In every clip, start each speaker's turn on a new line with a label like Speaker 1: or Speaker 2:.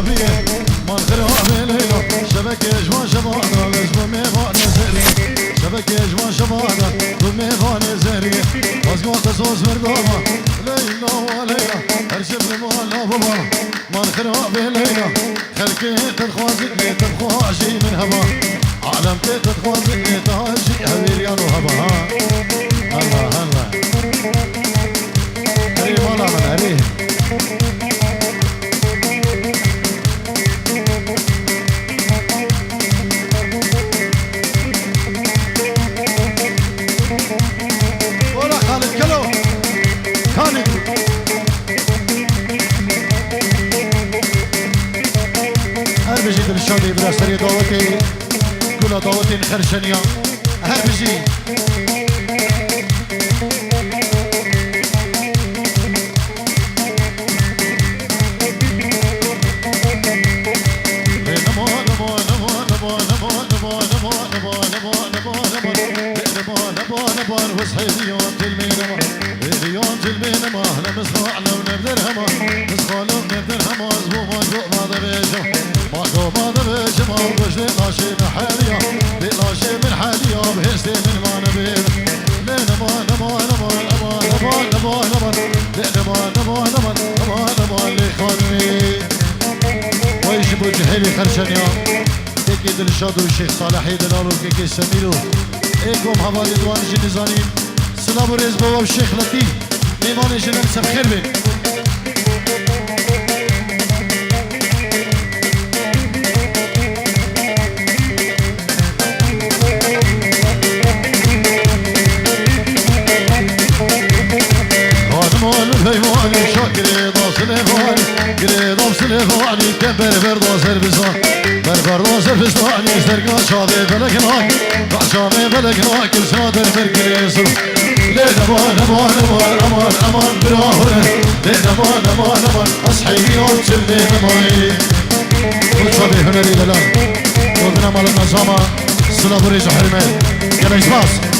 Speaker 1: شافية ما الخراب ليلة شبك يجوان شبانا لازم ميغان زهري شبك يجوان شبانا بميغان زهري واسقوط صوص مردوما ليلة وليلة ارشب المال بابا ما الخراب ليلة خلقي تدخوازني تدخواشي من هبا عالم تدخوازني تهاشي هبيريان وهبا الله الله هري مالا من هري بجيد الشاطئ براسري دعوتي كل دعوتي خرشنيا هر بجي خرشنيا تكيد الشادو الشيخ صالح يدلالو كيكي سميرو ايكم حوالي دوان جنزانين سلام ورز بابا الشيخ لطيف ميمان جنم سبخير بين الهيواني شاكري ضاس الهيواني قري ضاس الهيواني كبر برضا سربسان برضا سربساني سرقا شاذي بلقناك شاذي بلقناك السنادر برقري صرف لينا مان امان امان امان امان براهن لينا مان امان امان اصحي يوم تلمي نماي وشابي هنري دلال ومنا مال النظامة سلام بريج حرمان يلا إسباس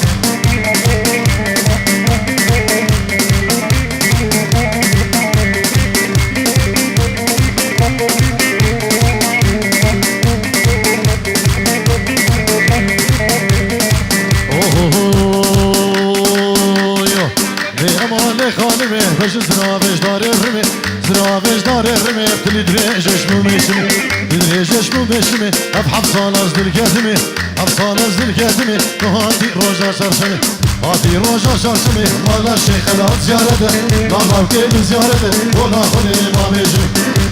Speaker 1: باش زرافش داره رمي زرافش داره رمي تلي دريجش مو مشمي دريجش مو مشمي ابحب صالاز دركاتمي ابصالاز دركاتمي هاتي روجا شرشمي هاتي روجا شرشمي والله الشيخ الهات زيارته نعرف كيف زيارته وناخذ ما بيجري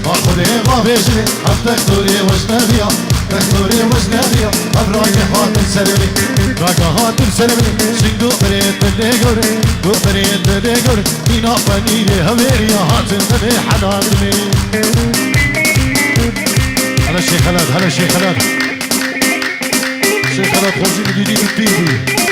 Speaker 1: ناخذ ما بيجري افتكتوري وجنبيا تكتوري وجنبيا ابراك خاطر سلمي راك خاطر سلمي سندو بريد اللي بريد اللي بينا فنيلي هويريا هاتن تبي حنانمي هلا الشيخ خالد هلا الشيخ خالد الشيخ خالد خوزي جديد التيبي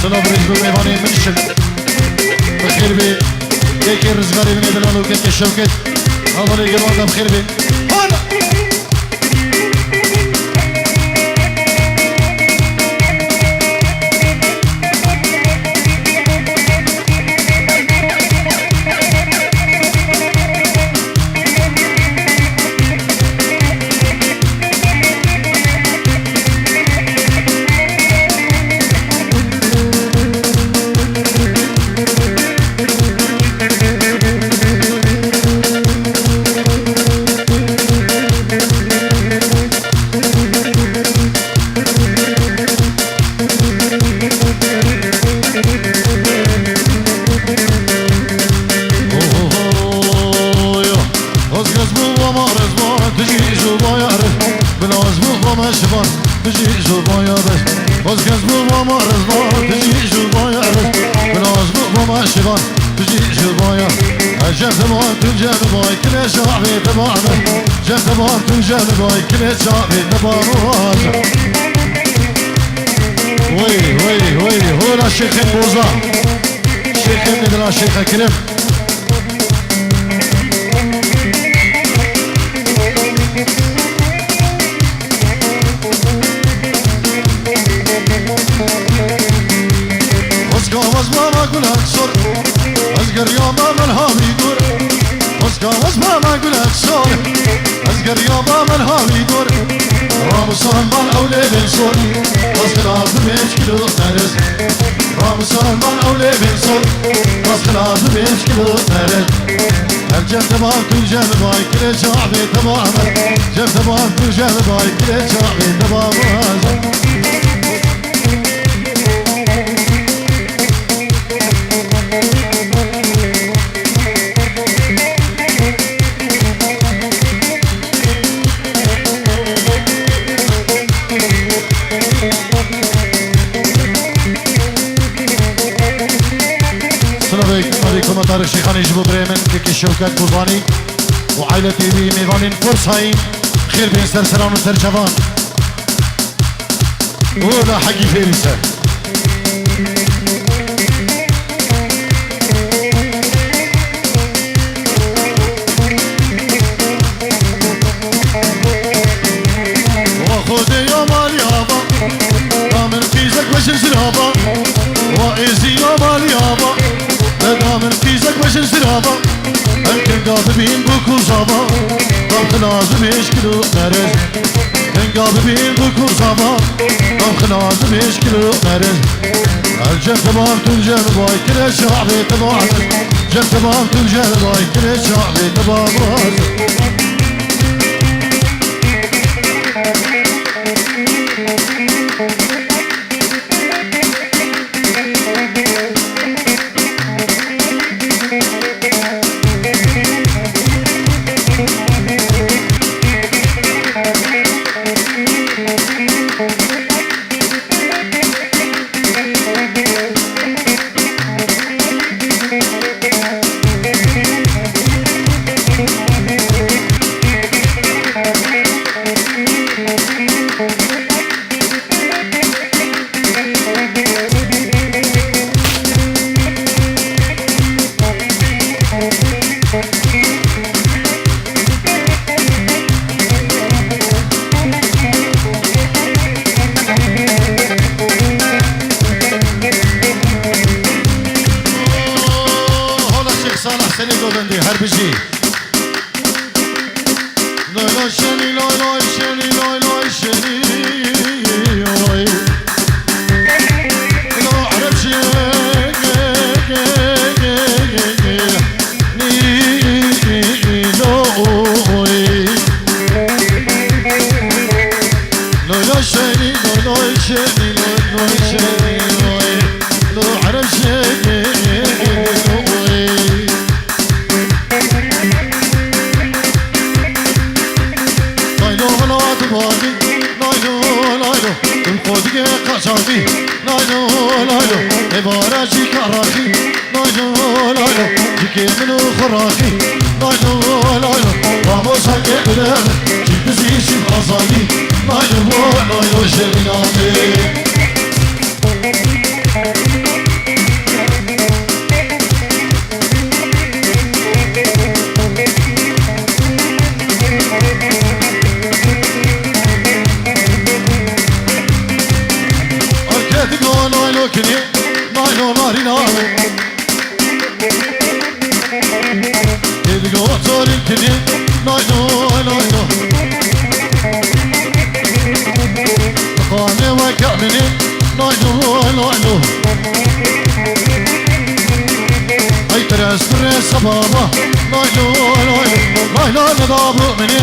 Speaker 1: سلام رجل ميواني منشل بخير بي كيكي الرزقاري من يدلالو كيكي الشوكت الله يقرأنا بخير بي هلا جاب باي كل شعبي تبارواز شيخ بوزا شيخ ندرا شيخ كريم وزقاوز ماما قولك صر أزقر يوما من هامي دور وزقاوز ماما قولك صر أزقر يوما من هامي دور رامسان من أولي بن صر وزقلاز بيشكلو نرز رامسان من أولي بن صر وزقلاز بيشكلو نرز الجب تباب تنجم باي كل شعبي تماما جب تباب تنجم باي كل شعبي تماما عليكم طارق شيخاني جبو بريمن كيكي شوكات بوزاني وعائلتي بي ميفانين فرصاين خير بين سرسران وسرجفان ولا حقي فيريسة وخذ يا مالي هابا دامن فيزك بشر سرابا وإيزي يا مالي هابا دامن فيزك بشر سرابا الكن قاضبين بكو صابا ضم لازم يشكلو نرز كن قاضبين بكو صابا ضم لازم يشكلو نرز الجن تمام تنجن باي كل شعبي تبعنا جن تمام تنجن باي كل شعبي تبعنا هربجي لا لا شني لا لا شني لا لا شني لا عرب شي لا لا شني لا لا شني لا لا شني لا عرب شي خودی قشنگی نایلو نایلو عبارتی کاراکی نایلو نایلو دیگه منو خوراکی نایلو نایلو راموسا گردم چیزیشی آزادی نایلو نایلو شرینامی كني نايلو ناري ناري تبقى طول كني نايلو نايلو قاني وكامني نايلو نايلو هاي ترس بابا نايلو نايلو نايلو ندابو مني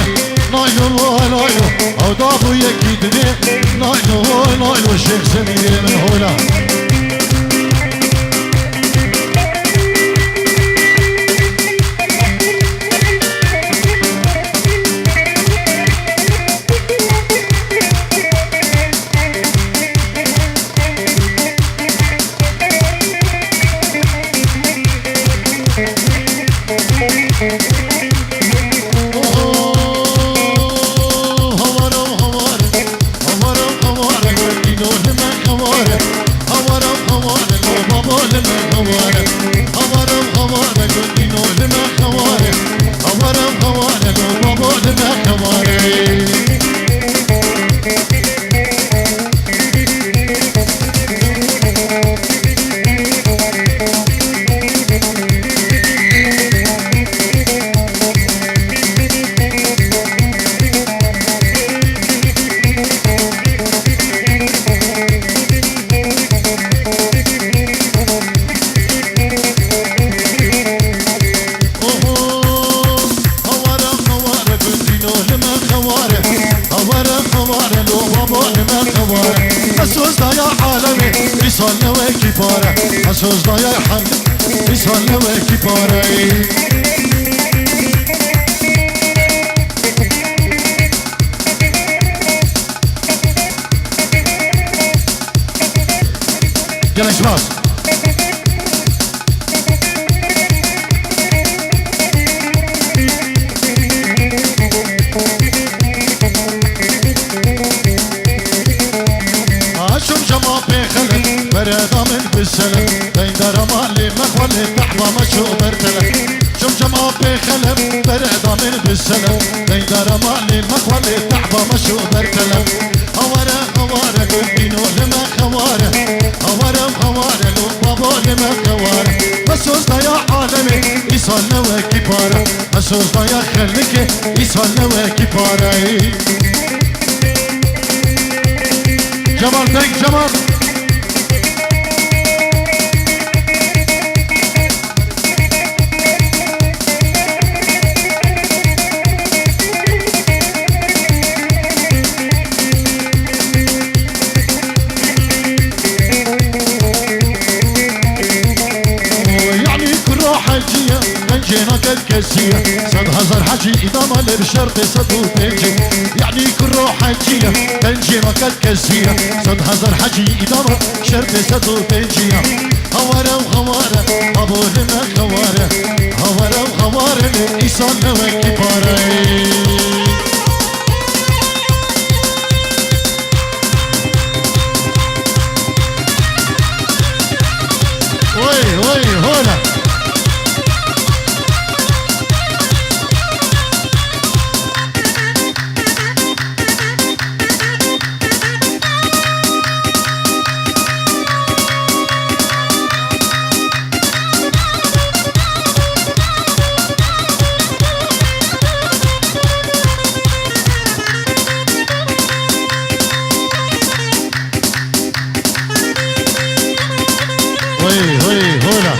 Speaker 1: نايلو نايلو او دابو يكيدني نايلو نايلو شيخ سمير من هولا Hamara لما خواره خواره خواره دينو لما خواره خواره خواره بابا لما خواره İsal ve kipare Asöz daya hamd İsal ve kipare Gel Esmaz برادامن بالسلام بين درمالي مخولي بحبا مشو برتلك جمجمة بخلم برادامن بالسلام بين درمالي مخولي بحبا مشو برتلك هوارا هوارا قلبينو لما خوارا هوارا هوارا لو بابا لما خوارا مسوز دايا عالمي إيصال نوا كبارا مسوز دايا خلك إيصال نوا كبارا جمال تنك جمال جينا كالكسية صد هزار حجي إدامة للشرط صدو تنجي يعني كل روح حجية تنجينا كالكسية صد هزار حجي إدامة شرط صدو تنجي هوارا وخوارا أبو لنا خوارا هوارا وخوارا إيصال نوا كبارا وي وي هولا هوي هولا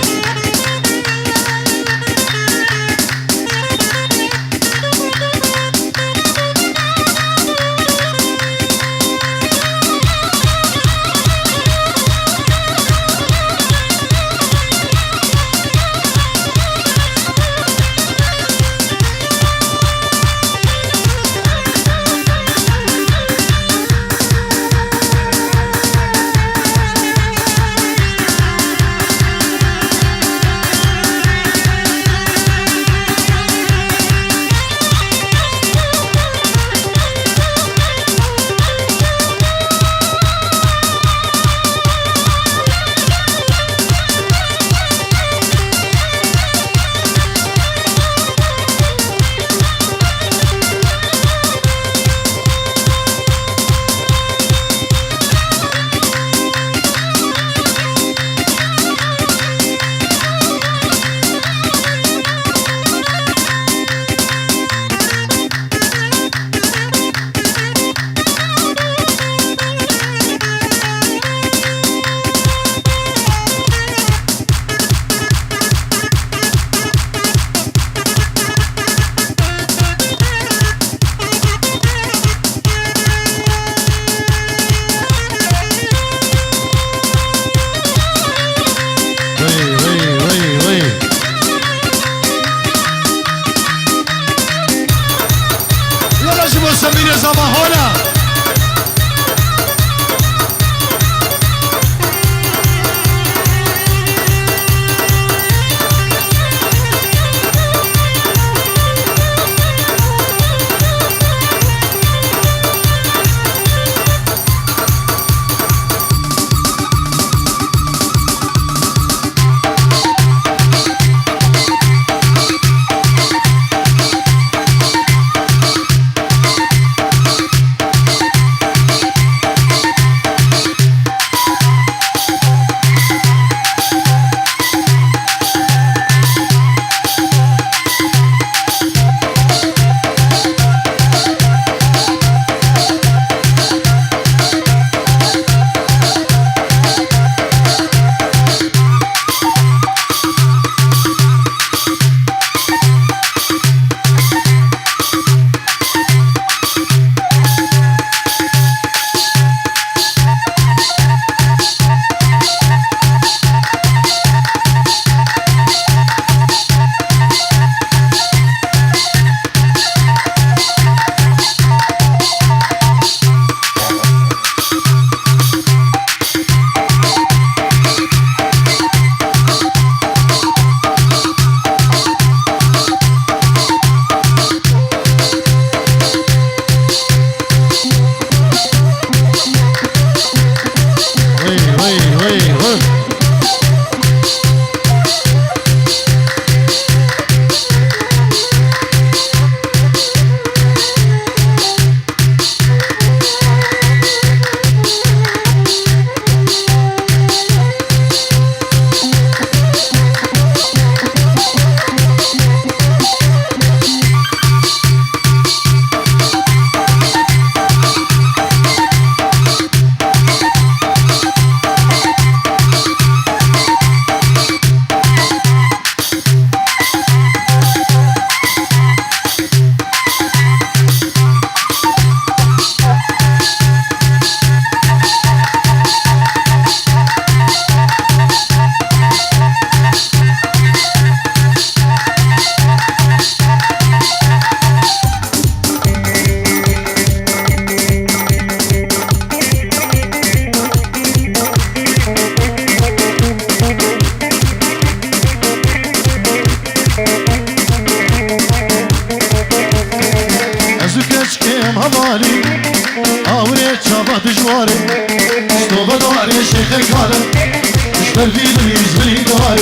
Speaker 1: برديدني زبلي داري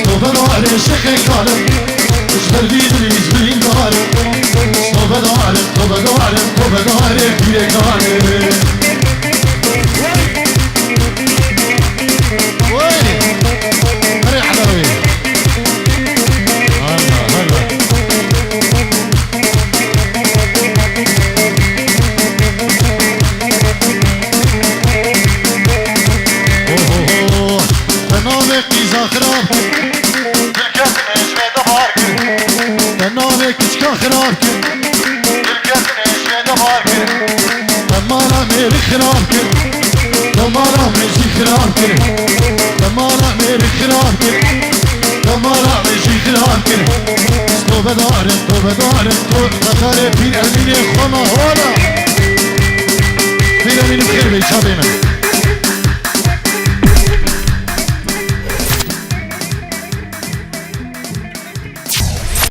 Speaker 1: صوبة داري شيخي كالم برديدني زبلي داري صوبة داري صوبة داري صوبة داري بيه كالم ويلي ريح دروي خراب الكاس نجمة دبارك تنامك اشكا خرابك الكاس نجمة دبارك تمارا ميري خرابك تمارا ميجي خرابك تمارا ميري خرابك تمارا ميجي خرابك توبة دارم توبة دارم توبة بير امين خما هولا بير امين بخير بيشابينا